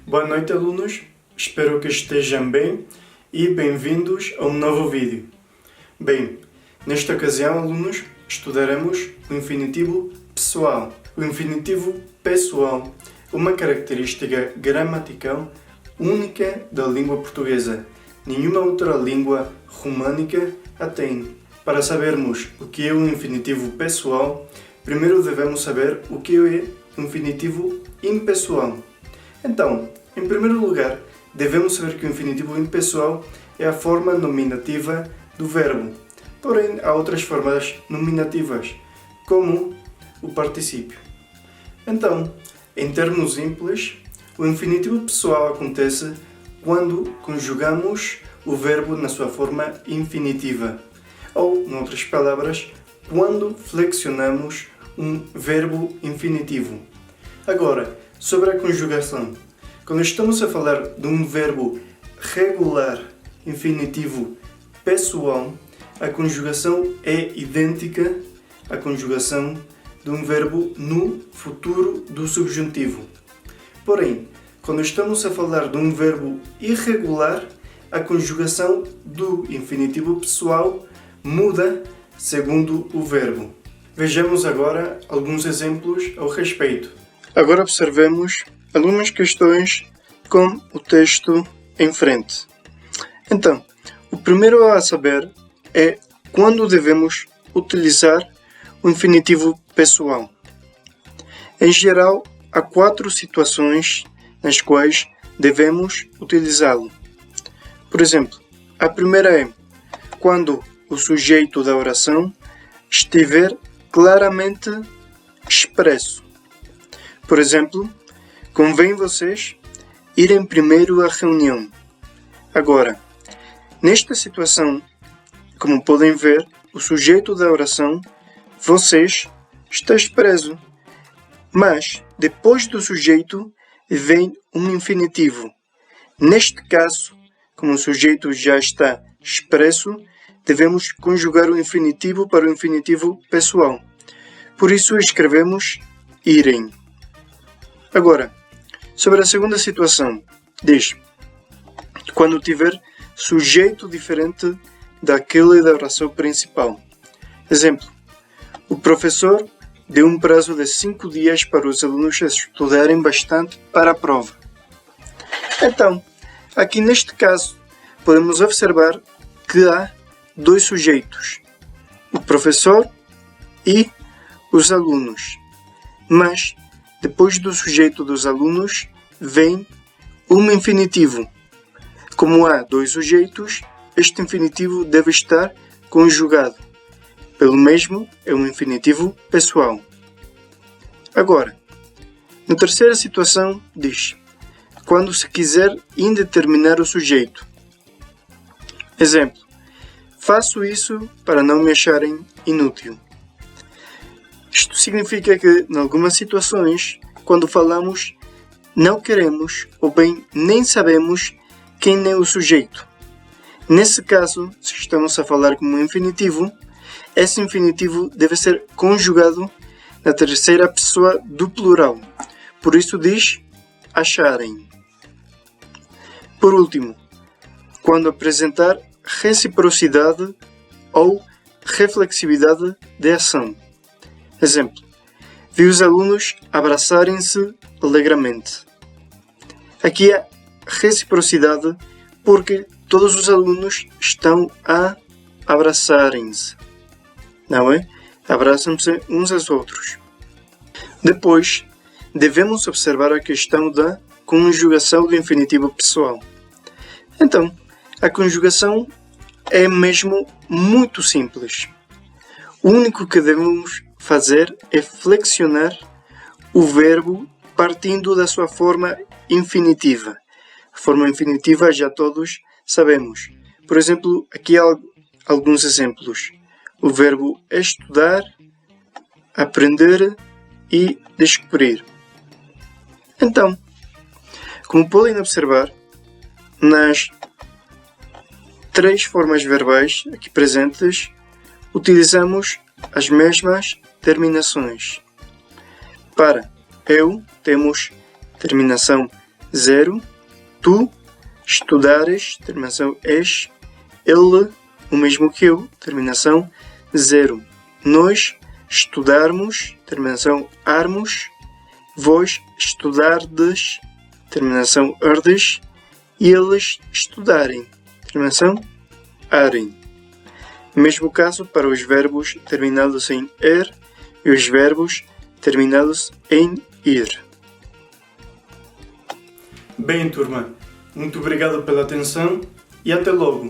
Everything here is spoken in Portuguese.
Boa noite, alunos. Espero que estejam bem e bem-vindos a um novo vídeo. Bem, nesta ocasião, alunos, estudaremos o infinitivo pessoal. O infinitivo pessoal é uma característica gramatical única da língua portuguesa. Nenhuma outra língua românica a tem. Para sabermos o que é o infinitivo pessoal, primeiro devemos saber o que é o infinitivo impessoal. Então, em primeiro lugar, devemos saber que o infinitivo impessoal é a forma nominativa do verbo. Porém, há outras formas nominativas, como o particípio. Então, em termos simples, o infinitivo pessoal acontece quando conjugamos o verbo na sua forma infinitiva. Ou, em outras palavras, quando flexionamos um verbo infinitivo. Agora, sobre a conjugação. Quando estamos a falar de um verbo regular infinitivo pessoal, a conjugação é idêntica à conjugação de um verbo no futuro do subjuntivo. Porém, quando estamos a falar de um verbo irregular, a conjugação do infinitivo pessoal muda segundo o verbo. Vejamos agora alguns exemplos ao respeito. Agora observemos algumas questões com o texto em frente. Então, o primeiro a saber é quando devemos utilizar o infinitivo pessoal. Em geral, há 4 situações nas quais devemos utilizá-lo. Por exemplo, a primeira é quando o sujeito da oração estiver claramente expresso. Por exemplo, convém vocês irem primeiro à reunião. Agora, nesta situação, como podem ver, o sujeito da oração, vocês, está expresso. Mas, depois do sujeito, vem um infinitivo. Neste caso, como o sujeito já está expresso, devemos conjugar o infinitivo para o infinitivo pessoal. Por isso, escrevemos irem. Agora, sobre a segunda situação, diz quando tiver sujeito diferente daquele da oração principal. Exemplo, o professor deu um prazo de 5 dias para os alunos estudarem bastante para a prova. Então, aqui neste caso, podemos observar que há 2 sujeitos, o professor e os alunos. Mas, depois do sujeito dos alunos, vem um infinitivo. Como há 2 sujeitos, este infinitivo deve estar conjugado. Pelo mesmo, é um infinitivo pessoal. Agora, na terceira situação, diz quando se quiser indeterminar o sujeito. Exemplo, faço isso para não me acharem inútil. Isto significa que, em algumas situações, quando falamos, não queremos ou bem nem sabemos quem é o sujeito. Nesse caso, se estamos a falar como infinitivo, esse infinitivo deve ser conjugado na terceira pessoa do plural. Por isso diz acharem. Por último, quando apresentar reciprocidade ou reflexividade de ação. Exemplo, vi os alunos abraçarem-se alegremente. Aqui é reciprocidade porque todos os alunos estão a abraçarem-se. Não é? Abraçam-se uns aos outros. Depois, devemos observar a questão da conjugação do infinitivo pessoal. Então, a conjugação é mesmo muito simples. O único que devemos fazer é flexionar o verbo partindo da sua forma infinitiva. A forma infinitiva já todos sabemos. Por exemplo, aqui há alguns exemplos. O verbo estudar, aprender e descobrir. Então, como podem observar, nas 3 formas verbais aqui presentes, utilizamos as mesmas terminações. Para eu, temos terminação 0. Tu estudares, terminação es. Ele, o mesmo que eu, terminação 0. Nós estudarmos, terminação armos. Vós estudardes, terminação erdes. E eles estudarem, terminação arem. Mesmo caso para os verbos terminados em er e os verbos terminados em ir. Bem, turma, muito obrigado pela atenção e até logo!